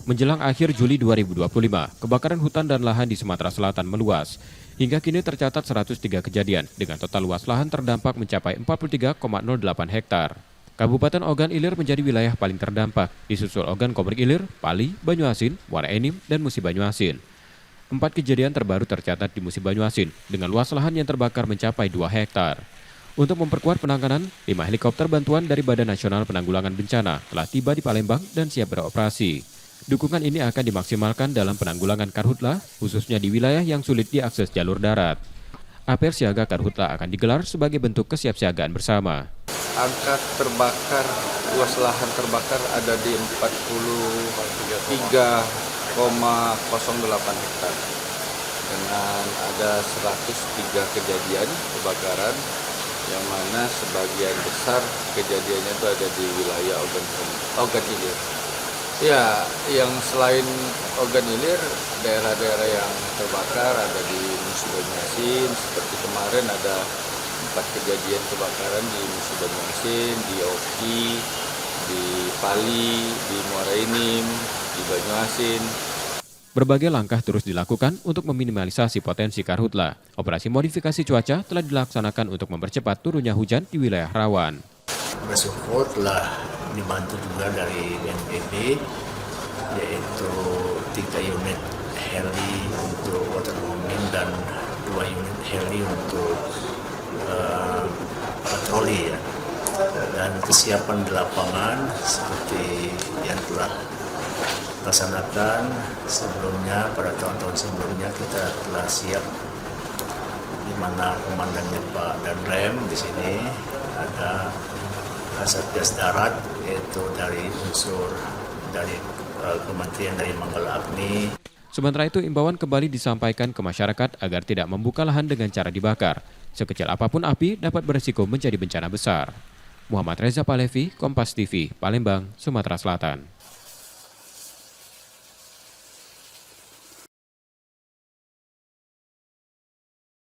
Menjelang akhir Juli 2025, kebakaran hutan dan lahan di Sumatera Selatan meluas. Hingga kini tercatat 103 kejadian dengan total luas lahan terdampak mencapai 43,08 hektar. Kabupaten Ogan Ilir menjadi wilayah paling terdampak, disusul Ogan Komering Ilir, Pali, Banyuasin, Muara Enim, dan Musi Banyuasin. 4 kejadian terbaru tercatat di Musi Banyuasin dengan luas lahan yang terbakar mencapai 2 hektar. Untuk memperkuat penanganan, 5 helikopter bantuan dari Badan Nasional Penanggulangan Bencana telah tiba di Palembang dan siap beroperasi. Dukungan ini akan dimaksimalkan dalam penanggulangan karhutla, khususnya di wilayah yang sulit diakses jalur darat. Apel siaga karhutla akan digelar sebagai bentuk kesiapsiagaan bersama. Angka terbakar, luas lahan terbakar ada di 43,08 hektar. Dengan ada 103 kejadian kebakaran, yang mana sebagian besar kejadiannya itu ada di wilayah Ogan Ilir. Ya, yang selain Ogan Ilir, daerah-daerah yang terbakar ada di Musi Banyuasin, seperti kemarin ada 4 kejadian kebakaran di Musi Banyuasin, di Oki, di Pali, di Muara Enim, di Banyuasin. Berbagai langkah terus dilakukan untuk meminimalisasi potensi karhutla. Operasi modifikasi cuaca telah dilaksanakan untuk mempercepat turunnya hujan di wilayah rawan. Bersyukur telah dibantu juga dari BNPB, yaitu 3 unit heli untuk waterbombing dan 2 unit heli untuk patroli, ya. Dan kesiapan di lapangan seperti yang telah laksanakan sebelumnya, pada tahun-tahun sebelumnya kita telah siap, di mana komandannya Pak Danrem di sini ada Satgas Darat, yaitu dari unsur dari Kementerian dari Manggala Agni. Sementara itu, imbauan kembali disampaikan ke masyarakat agar tidak membuka lahan dengan cara dibakar. Sekecil apapun api dapat berisiko menjadi bencana besar. Muhammad Reza Palevi, Kompas TV, Palembang, Sumatera Selatan.